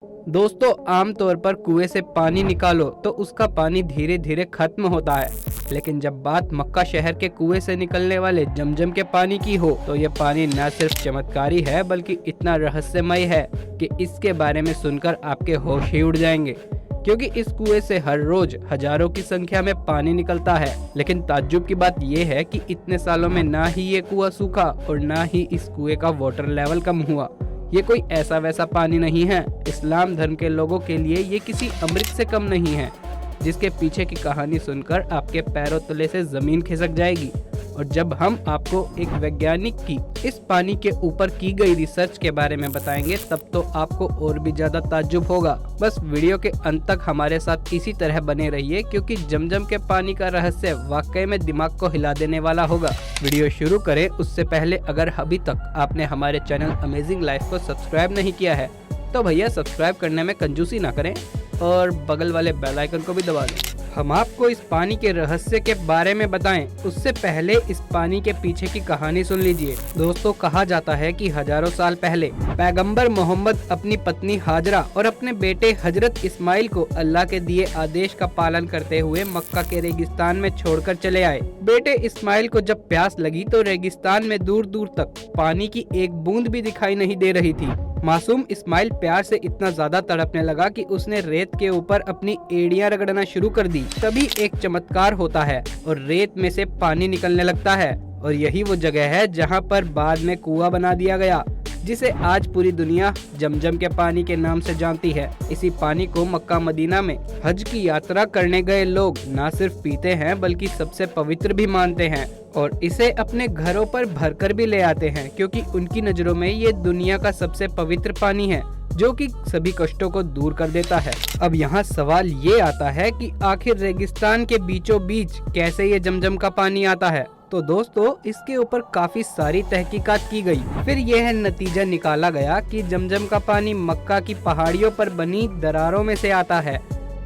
दोस्तों, आमतौर पर कुएं से पानी निकालो तो उसका पानी धीरे धीरे खत्म होता है। लेकिन जब बात मक्का शहर के कुएं से निकलने वाले जमजम के पानी की हो तो ये पानी न सिर्फ चमत्कारी है बल्कि इतना रहस्यमय है कि इसके बारे में सुनकर आपके होश ही उड़ जाएंगे। क्योंकि इस कुएं से हर रोज हजारों की संख्या में पानी निकलता है। लेकिन ताज्जुब की बात यह है कि इतने सालों में ना ही ये कुआं सूखा और ना ही इस कुएं का वाटर लेवल कम हुआ। ये कोई ऐसा वैसा पानी नहीं है। इस्लाम धर्म के लोगों के लिए ये किसी अमृत से कम नहीं है, जिसके पीछे की कहानी सुनकर आपके पैरों तले से जमीन खिसक जाएगी। और जब हम आपको एक वैज्ञानिक की इस पानी के ऊपर की गई रिसर्च के बारे में बताएंगे तब तो आपको और भी ज्यादा ताज्जुब होगा। बस वीडियो के अंत तक हमारे साथ इसी तरह बने रहिए, क्योंकि जमजम के पानी का रहस्य वाकई में दिमाग को हिला देने वाला होगा। वीडियो शुरू करें उससे पहले अगर अभी तक आपने हमारे चैनल अमेजिंग लाइफ को सब्सक्राइब नहीं किया है तो भैया सब्सक्राइब करने में कंजूसी ना करें और बगल वाले बेल आइकन को भी दबा दें। हम आपको इस पानी के रहस्य के बारे में बताएं उससे पहले इस पानी के पीछे की कहानी सुन लीजिए। दोस्तों, कहा जाता है कि हजारों साल पहले पैगंबर मोहम्मद अपनी पत्नी हाजरा और अपने बेटे हजरत इस्माइल को अल्लाह के दिए आदेश का पालन करते हुए मक्का के रेगिस्तान में छोड़कर चले आए। बेटे इस्माइल को जब प्यास लगी तो रेगिस्तान में दूर दूर तक पानी की एक बूंद भी दिखाई नहीं दे रही थी। मासूम इस्माइल प्यार से इतना ज्यादा तड़पने लगा कि उसने रेत के ऊपर अपनी एड़ियां रगड़ना शुरू कर दी। तभी एक चमत्कार होता है और रेत में से पानी निकलने लगता है। और यही वो जगह है जहां पर बाद में कुआं बना दिया गया, जिसे आज पूरी दुनिया जमजम के पानी के नाम से जानती है। इसी पानी को मक्का मदीना में हज की यात्रा करने गए लोग न सिर्फ पीते हैं बल्कि सबसे पवित्र भी मानते हैं और इसे अपने घरों पर भरकर भी ले आते हैं, क्योंकि उनकी नजरों में ये दुनिया का सबसे पवित्र पानी है जो कि सभी कष्टों को दूर कर देता है। अब यहाँ सवाल ये आता है कि आखिर रेगिस्तान के बीचों बीच कैसे ये जमजम का पानी आता है। तो दोस्तों, इसके ऊपर काफी सारी तहकीकात की गई। फिर यह नतीजा निकाला गया कि जमजम का पानी मक्का की पहाड़ियों पर बनी दरारों में से आता है।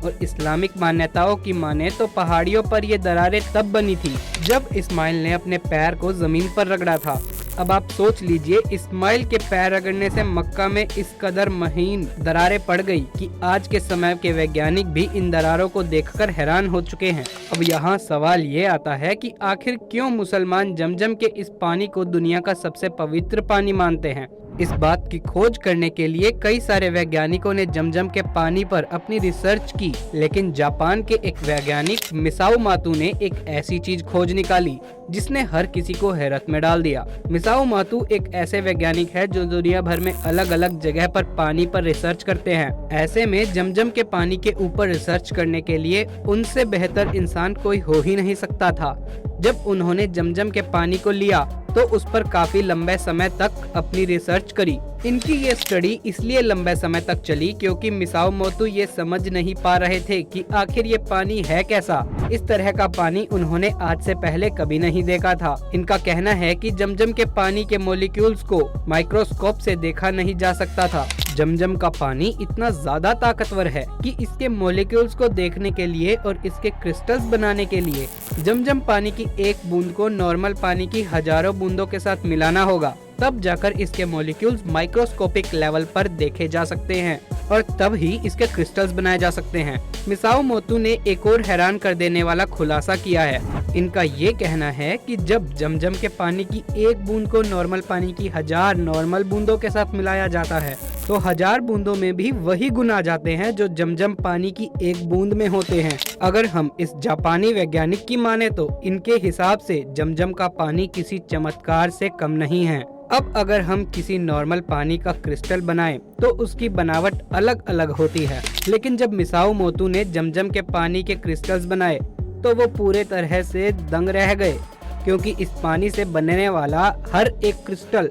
और इस्लामिक मान्यताओं की माने तो पहाड़ियों पर ये दरारें तब बनी थी जब इस्माइल ने अपने पैर को जमीन पर रगड़ा था। अब आप सोच लीजिए, इस्माइल के पैर रगड़ने से मक्का में इस कदर महीन दरारें पड़ गई कि आज के समय के वैज्ञानिक भी इन दरारों को देखकर हैरान हो चुके हैं। अब यहाँ सवाल ये आता है कि आखिर क्यों मुसलमान जमजम के इस पानी को दुनिया का सबसे पवित्र पानी मानते हैं। इस बात की खोज करने के लिए कई सारे वैज्ञानिकों ने जमजम के पानी पर अपनी रिसर्च की, लेकिन जापान के एक वैज्ञानिक मिसाओ मातू ने एक ऐसी चीज खोज निकाली जिसने हर किसी को हैरत में डाल दिया। मिसाओ मातू एक ऐसे वैज्ञानिक है जो दुनिया भर में अलग अलग जगह पर पानी पर रिसर्च करते हैं। ऐसे में जमजम के पानी के ऊपर रिसर्च करने के लिए उनसे बेहतर इंसान कोई हो ही नहीं सकता था। जब उन्होंने जमजम के पानी को लिया तो उस पर काफी लंबे समय तक अपनी रिसर्च करी। इनकी ये स्टडी इसलिए लंबे समय तक चली क्योंकि मिसाओ मोतू ये समझ नहीं पा रहे थे कि आखिर ये पानी है कैसा। इस तरह का पानी उन्होंने आज से पहले कभी नहीं देखा था। इनका कहना है कि जमजम के पानी के मॉलिक्यूल्स को माइक्रोस्कोप से देखा नहीं जा सकता था। जमजम का पानी इतना ज्यादा ताकतवर है कि इसके मॉलिक्यूल्स को देखने के लिए और इसके क्रिस्टल्स बनाने के लिए जमजम पानी की एक बूंद को नॉर्मल पानी की हजारों बूंदों के साथ मिलाना होगा। तब जाकर इसके मॉलिक्यूल्स माइक्रोस्कोपिक लेवल पर देखे जा सकते हैं और तब ही इसके क्रिस्टल्स बनाए जा सकते हैं। मिसाओ मोतू ने एक और हैरान कर देने वाला खुलासा किया है। इनका ये कहना है कि जब जमजम के पानी की एक बूंद को नॉर्मल पानी की 1000 नॉर्मल बूंदों के साथ मिलाया जाता है तो 1000 बूंदों में भी वही गुण आ जाते हैं जो जमजम पानी की एक बूंद में होते हैं। अगर हम इस जापानी वैज्ञानिक की माने तो इनके हिसाब से जमजम का पानी किसी चमत्कार से कम नहीं है। अब अगर हम किसी नॉर्मल पानी का क्रिस्टल बनाएं तो उसकी बनावट अलग अलग होती है, लेकिन जब मिसाओ मोतू ने जमजम के पानी के क्रिस्टल्स बनाए तो वो पूरे तरह से दंग रह गए, क्योंकि इस पानी से बनने वाला हर एक क्रिस्टल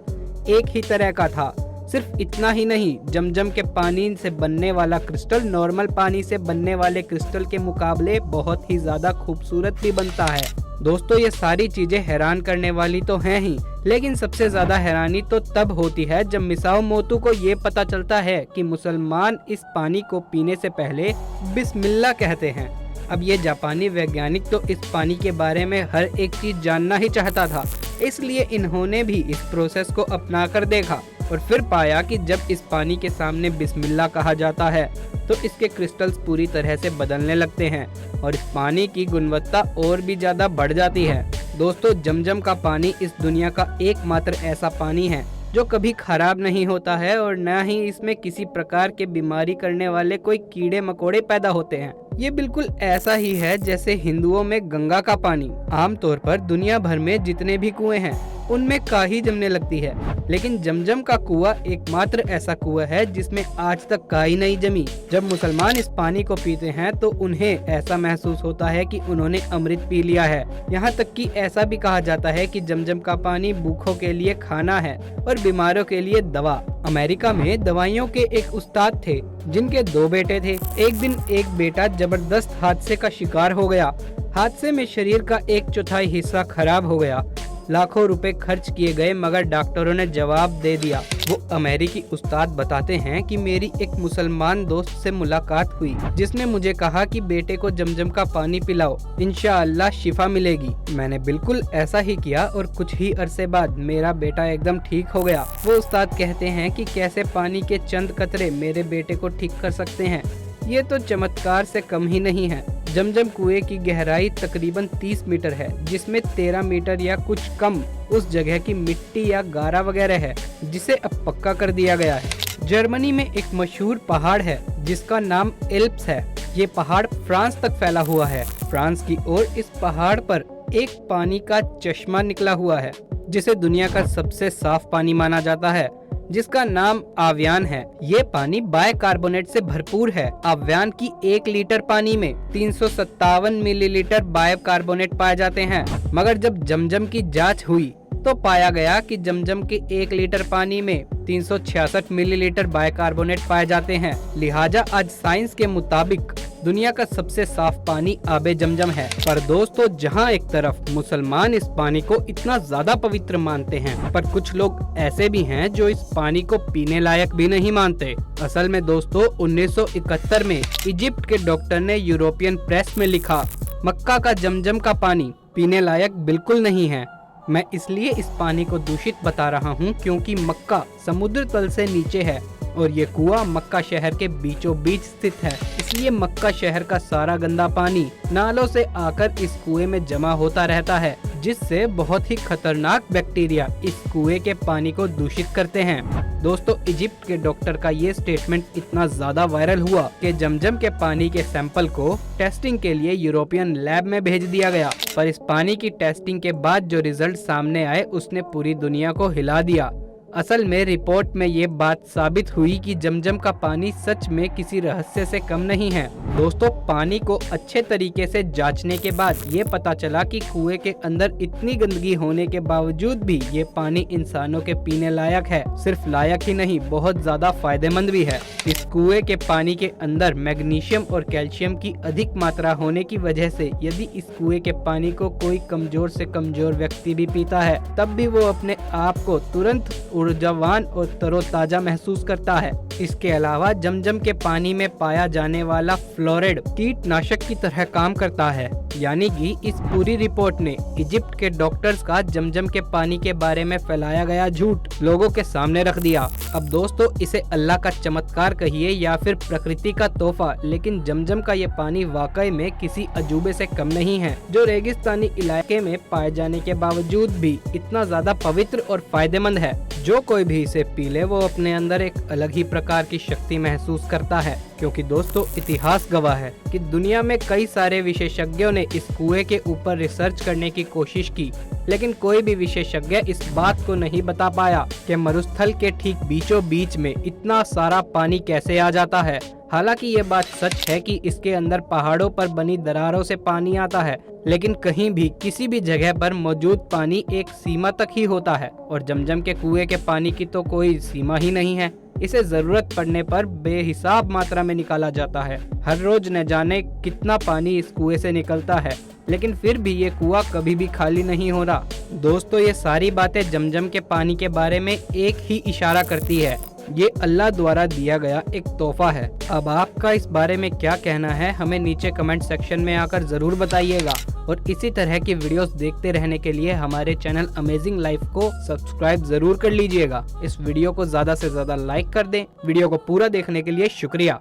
एक ही तरह का था। सिर्फ इतना ही नहीं, जमजम के पानी से बनने वाला क्रिस्टल नॉर्मल पानी से बनने वाले क्रिस्टल के मुकाबले बहुत ही ज्यादा खूबसूरत भी बनता है। दोस्तों, ये सारी चीजें हैरान करने वाली तो हैं ही, लेकिन सबसे ज्यादा हैरानी तो तब होती है जब मिसाओ मोतू को ये पता चलता है कि मुसलमान इस पानी को पीने से पहले बिस्मिल्लाह कहते हैं। अब ये जापानी वैज्ञानिक तो इस पानी के बारे में हर एक चीज जानना ही चाहता था, इसलिए इन्होंने भी इस प्रोसेस को अपना कर देखा। और फिर पाया कि जब इस पानी के सामने बिस्मिल्लाह कहा जाता है तो इसके क्रिस्टल्स पूरी तरह से बदलने लगते हैं और इस पानी की गुणवत्ता और भी ज़्यादा बढ़ जाती है। दोस्तों, जमजम का पानी इस दुनिया का एकमात्र ऐसा पानी है जो कभी खराब नहीं होता है और न ही इसमें किसी प्रकार के बीमारी करने वाले कोई कीड़े मकोड़े पैदा होते हैं। ये बिल्कुल ऐसा ही है जैसे हिंदुओं में गंगा का पानी। आमतौर पर दुनिया भर में जितने भी कुएं हैं उनमें काही जमने लगती है, लेकिन जमजम का कुआं एकमात्र ऐसा कुआं है जिसमें आज तक काही नहीं जमी। जब मुसलमान इस पानी को पीते हैं तो उन्हें ऐसा महसूस होता है कि उन्होंने अमृत पी लिया है। यहाँ तक कि ऐसा भी कहा जाता है कि जमजम का पानी भूखों के लिए खाना है और बीमारों के लिए दवा। अमेरिका में दवाइयों के एक उस्ताद थे जिनके 2 बेटे थे। एक दिन एक बेटा जबरदस्त हादसे का शिकार हो गया। हादसे में शरीर का 1/4 हिस्सा खराब हो गया। लाखों रुपए खर्च किए गए मगर डॉक्टरों ने जवाब दे दिया। वो अमेरिकी उस्ताद बताते हैं कि मेरी एक मुसलमान दोस्त से मुलाकात हुई जिसने मुझे कहा कि बेटे को जमजम का पानी पिलाओ, इंशाअल्लाह शिफा मिलेगी। मैंने बिल्कुल ऐसा ही किया और कुछ ही अरसे बाद मेरा बेटा एकदम ठीक हो गया। वो उस्ताद कहते हैं कि कैसे पानी के चंद कतरे मेरे बेटे को ठीक कर सकते हैं। ये तो चमत्कार से कम ही नहीं है। जमजम कुएं की गहराई तकरीबन 30 मीटर है, जिसमें 13 मीटर या कुछ कम उस जगह की मिट्टी या गारा वगैरह है जिसे अब पक्का कर दिया गया है। जर्मनी में एक मशहूर पहाड़ है जिसका नाम एल्प्स है। ये पहाड़ फ्रांस तक फैला हुआ है। फ्रांस की ओर इस पहाड़ पर एक पानी का चश्मा निकला हुआ है जिसे दुनिया का सबसे साफ पानी माना जाता है, जिसका नाम आव्यान है। ये पानी बायकार्बोनेट से भरपूर है। आव्यान की 1 लीटर पानी में 357 मिलीलीटर बायकार्बोनेट पाए जाते हैं, मगर जब जमजम की जांच हुई तो पाया गया कि जमजम के 1 लीटर पानी में 366 मिलीलीटर बायकार्बोनेट पाए जाते हैं। लिहाजा आज साइंस के मुताबिक दुनिया का सबसे साफ पानी आबे जमजम है। पर दोस्तों, जहां एक तरफ मुसलमान इस पानी को इतना ज्यादा पवित्र मानते हैं, पर कुछ लोग ऐसे भी हैं जो इस पानी को पीने लायक भी नहीं मानते। असल में दोस्तों, 1971 में इजिप्ट के डॉक्टर ने यूरोपियन प्रेस में लिखा, मक्का का जमजम का पानी पीने लायक बिल्कुल नहीं है। मैं इसलिए इस पानी को दूषित बता रहा हूँ क्योंकि मक्का समुद्र तल से नीचे है और ये कुआं मक्का शहर के बीचों बीच स्थित है। इसलिए मक्का शहर का सारा गंदा पानी नालों से आकर इस कुएं में जमा होता रहता है, जिससे बहुत ही खतरनाक बैक्टीरिया इस कुएं के पानी को दूषित करते हैं। दोस्तों, इजिप्ट के डॉक्टर का ये स्टेटमेंट इतना ज्यादा वायरल हुआ कि जमजम के पानी के सैंपल को टेस्टिंग के लिए यूरोपियन लैब में भेज दिया गया। पर इस पानी की टेस्टिंग के बाद जो रिजल्ट सामने आए उसने पूरी दुनिया को हिला दिया। असल में रिपोर्ट में ये बात साबित हुई कि जमजम का पानी सच में किसी रहस्य से कम नहीं है। दोस्तों, पानी को अच्छे तरीके से जांचने के बाद ये पता चला कि कुएं के अंदर इतनी गंदगी होने के बावजूद भी ये पानी इंसानों के पीने लायक है। सिर्फ लायक ही नहीं, बहुत ज्यादा फायदेमंद भी है। इस कुएं के पानी के अंदर मैग्नीशियम और कैल्शियम की अधिक मात्रा होने की वजह से यदि इस कुएं के पानी को कोई कमजोर से कमजोर व्यक्ति भी पीता है, तब भी वो अपने आप को तुरंत ऊर्जावान और तरोताजा महसूस करता है। इसके अलावा जमजम के पानी में पाया जाने वाला फ्लोराइड कीटनाशक की तरह काम करता है। यानी कि इस पूरी रिपोर्ट ने इजिप्ट के डॉक्टर्स का जमजम के पानी के बारे में फैलाया गया झूठ लोगों के सामने रख दिया। अब दोस्तों, इसे अल्लाह का चमत्कार कहिए या फिर प्रकृति का तोहफा, लेकिन जमजम का ये पानी वाकई में किसी अजूबे से कम नहीं है, जो रेगिस्तानी इलाके में पाए जाने के बावजूद भी इतना ज्यादा पवित्र और फायदेमंद है। जो कोई भी इसे पी ले वो अपने अंदर एक अलग ही प्रकार की शक्ति महसूस करता है। क्योंकि दोस्तों, इतिहास गवाह है कि दुनिया में कई सारे विशेषज्ञों ने इस कुएं के ऊपर रिसर्च करने की कोशिश की, लेकिन कोई भी विशेषज्ञ इस बात को नहीं बता पाया कि मरुस्थल के ठीक बीचों बीच में इतना सारा पानी कैसे आ जाता है। हालांकि ये बात सच है कि इसके अंदर पहाड़ों पर बनी दरारों से पानी आता है, लेकिन कहीं भी किसी भी जगह पर मौजूद पानी एक सीमा तक ही होता है और जमजम के कुएं के पानी की तो कोई सीमा ही नहीं है। इसे जरूरत पड़ने पर बेहिसाब मात्रा में निकाला जाता है। हर रोज न जाने कितना पानी इस कुएं से निकलता है, लेकिन फिर भी ये कुआं कभी भी खाली नहीं हो रहा। दोस्तों, ये सारी बातें जमजम के पानी के बारे में एक ही इशारा करती है। ये अल्लाह द्वारा दिया गया एक तोहफा है। अब आपका इस बारे में क्या कहना है, हमें नीचे कमेंट सेक्शन में आकर जरूर बताइएगा। और इसी तरह की वीडियोस देखते रहने के लिए हमारे चैनल अमेजिंग लाइफ को सब्सक्राइब जरूर कर लीजिएगा। इस वीडियो को ज्यादा से ज्यादा लाइक कर दें। वीडियो को पूरा देखने के लिए शुक्रिया।